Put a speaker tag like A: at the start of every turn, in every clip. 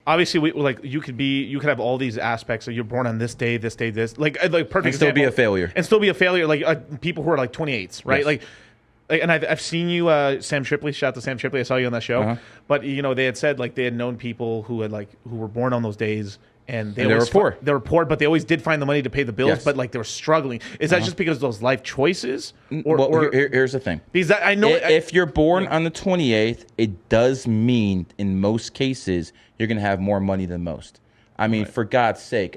A: obviously you could have all these aspects. So you're born on this day, this, like perfect
B: and still be a failure.
A: And still be a failure. Like people who are like 28s, right?
B: Yes.
A: Like, and I've seen you, Sam Shipley. Shout out to Sam Shipley. I saw you on that show. But they had said like they had known people who were born on those days. And they were poor. They were poor, but they always did find the money to pay the bills. Yes. But like they were struggling. Is that just because of those life choices?
B: Here's the thing.
A: Because I know
B: if you're born on the 28th, it does mean in most cases you're going to have more money than most. I mean, for God's sake,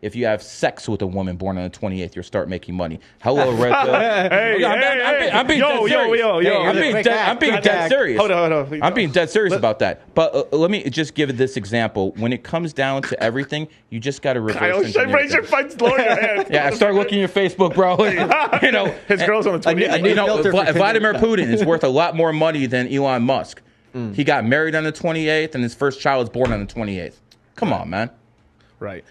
B: if you have sex with a woman born on the 28th, you'll start making money. Hello, Red Pill. I'm being dead serious. Hold on. I'm being dead serious about that. But let me just give this example. When it comes down to everything, you just got to reverse engineer.
A: Raise your hand.
B: Yeah, start looking at your Facebook, bro.
A: His girl's on the 28th.
B: Vladimir Putin is worth a lot more money than Elon Musk. He got married on the 28th, and his first child was born on the 28th. Come on, man.
A: Right.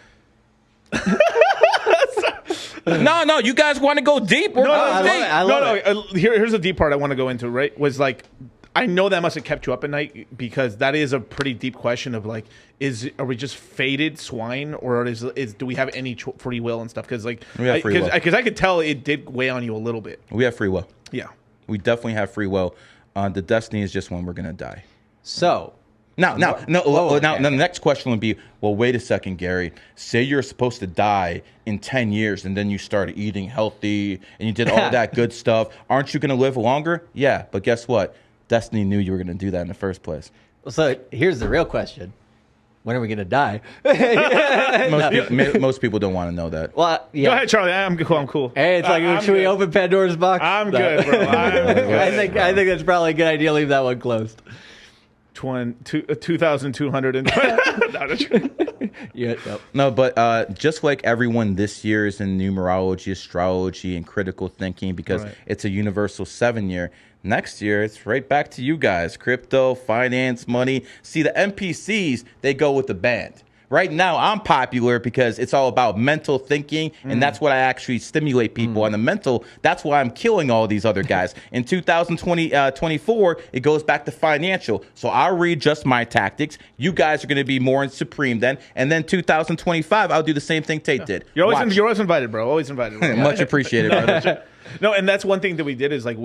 B: No, you guys want to go deep?
A: Here's the deep part I want to go into, right? Was like, I know that must have kept you up at night because that is a pretty deep question of like, are we just fated swine or do we have any free will and stuff? Because like, because I could tell it did weigh on you a little bit.
B: We have free will.
A: Yeah.
B: We definitely have free will. The destiny is just when we're going to die.
C: So.
B: Now, the next question would be, well, wait a second, Gary. Say you're supposed to die in 10 years and then you started eating healthy and you did all that good stuff. Aren't you going to live longer? Yeah, but guess what? Destiny knew you were going to do that in the first place.
C: So here's the real question. When are we going to die?
B: Most people don't want to know that.
C: Well, yeah.
A: Go ahead, Charlie. I'm cool.
C: Hey, it's like, should we open Pandora's box?
A: I'm good, bro.
C: I think that's probably a good idea. Leave that one closed.
A: 2,220.
B: No, but just like everyone this year is in numerology, astrology, and critical thinking because it's a universal 7-year. Next year, it's right back to you guys. Crypto, finance, money. See, the NPCs, they go with the band. Right now, I'm popular because it's all about mental thinking, and that's what I actually stimulate people on the mental. That's why I'm killing all these other guys. In 2024, it goes back to financial. So I'll readjust my tactics. You guys are going to be more in supreme then. And then 2025, I'll do the same thing Tate did.
A: You're always invited, bro. Always invited.
B: Much appreciated, brother.
A: No, and that's one thing that we did is like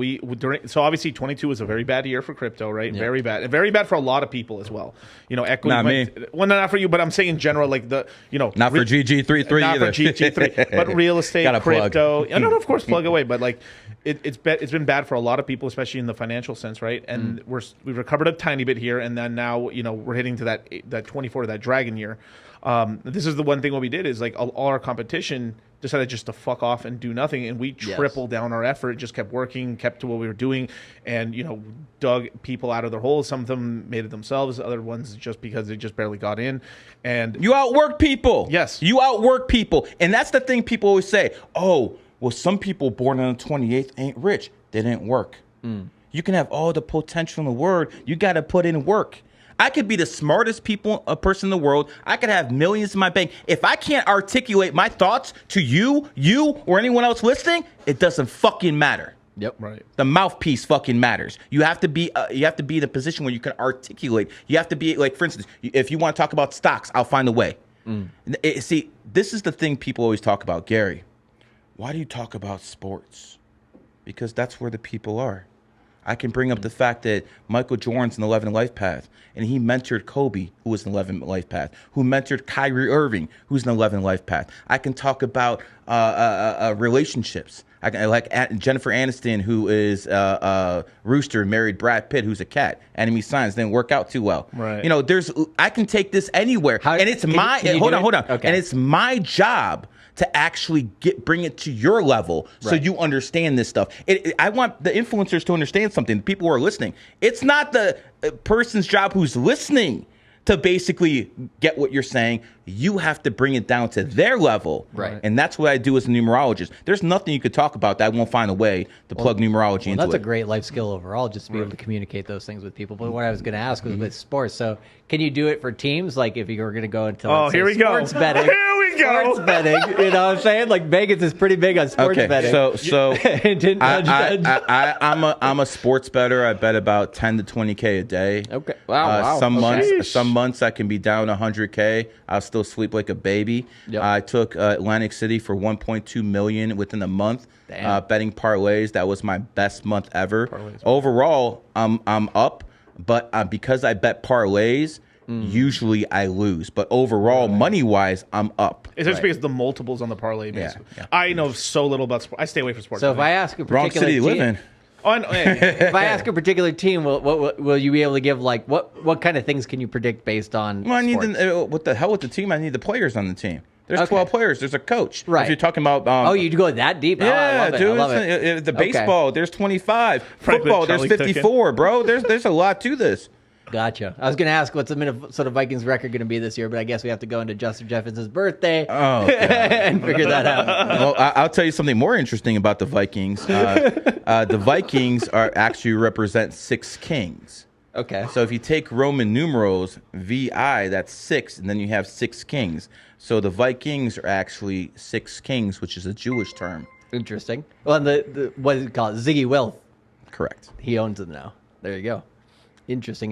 A: so obviously 22 was a very bad year for crypto, right? Yeah. Very bad. And very bad for a lot of people as well. Equity.
B: Not me.
A: Well, not for you, but I'm saying in general, like not
B: for GG33 either.
A: Not for GG3, but real estate, crypto. No, of course, plug away. But like it's been bad for a lot of people, especially in the financial sense, right? And we've recovered a tiny bit here, and then now we're hitting to that 24, that dragon year. This is the one thing what we did is like all our competition decided just to fuck off and do nothing, and we tripled down our effort, just kept working, kept to what we were doing, and dug people out of their holes. Some of them made it themselves, other ones just because they just barely got in. And
B: you outwork people.
A: Yes,
B: you outwork people, and that's the thing people always say. Oh, well, some people born on the 28th ain't rich. They didn't work. You can have all the potential in the world. You got to put in work. I could be the smartest person in the world. I could have millions in my bank. If I can't articulate my thoughts to you, or anyone else listening, it doesn't fucking matter.
C: Yep. Right.
B: The mouthpiece fucking matters. You have to be in a position where you can articulate. You have to be like, for instance, if you want to talk about stocks, I'll find a way. See, this is the thing people always talk about, Gary. Why do you talk about sports? Because that's where the people are. I can bring up the fact that Michael Jordan's an 11 life path, and he mentored Kobe, who was an 11 life path, who mentored Kyrie Irving, who's an 11 life path. I can talk about relationships. I can, like Jennifer Aniston, who is Rooster, married Brad Pitt, who's a cat. Enemy signs didn't work out too well.
A: Right.
B: I can take this anywhere, and it's hold on. Okay. And it's my job to actually bring it to your level so you understand this stuff. I want the influencers to understand something. The people who are listening. It's not the person's job who's listening to basically get what you're saying. You have to bring it down to their level.
C: Right.
B: And that's what I do as a numerologist. There's nothing you could talk about that I won't find a way to plug numerology into it.
C: That's a great life skill overall, just to be able to communicate those things with people. But what I was going to ask was with sports. So can you do it for teams? Like if you were going to go into
A: here we
C: sports
A: go.
C: betting.
A: Here we go.
C: Sports betting. You know what I'm saying? Like Vegas is pretty big on sports betting.
B: So
C: Didn't judge.
B: I'm a sports bettor. I bet about 10 to 20K a day.
C: Okay. Wow.
B: Some months I can be down 100K. I'll still sleep like a baby.
C: Yep.
B: I took Atlantic City for 1.2 million within a month. Betting parlays. That was my best month ever. Overall, I'm up, but because I bet parlays, usually I lose. But overall, money-wise, I'm up.
A: It's just because the multiples on the parlay. Basically. Yeah. I know so little about sports. I stay away from sports.
C: So if I ask a particular
B: wrong city to live in.
C: If I ask a particular team, will you be able to give like what kind of things can you predict based on?
B: Well, I need what the hell with the team? I need the players on the team. There's 12 players. There's a coach.
C: Right.
B: If you're talking about...
C: you go that deep?
B: Yeah,
C: I
B: dude.
C: love it.
B: The baseball, there's 25. Football, there's 54, bro. There's a lot to this.
C: Gotcha. I was going to ask what's the Minnesota Vikings record going to be this year, but I guess we have to go into Justin Jefferson's birthday and figure that out.
B: Well, I'll tell you something more interesting about the Vikings. The Vikings actually represent 6 kings.
C: Okay.
B: So if you take Roman numerals, VI, that's 6, and then you have 6 kings. So the Vikings are actually 6 kings, which is a Jewish term.
C: Interesting. Well, and the what is it called? Ziggy Wilf.
B: Correct.
C: He owns them now. There you go. Interesting.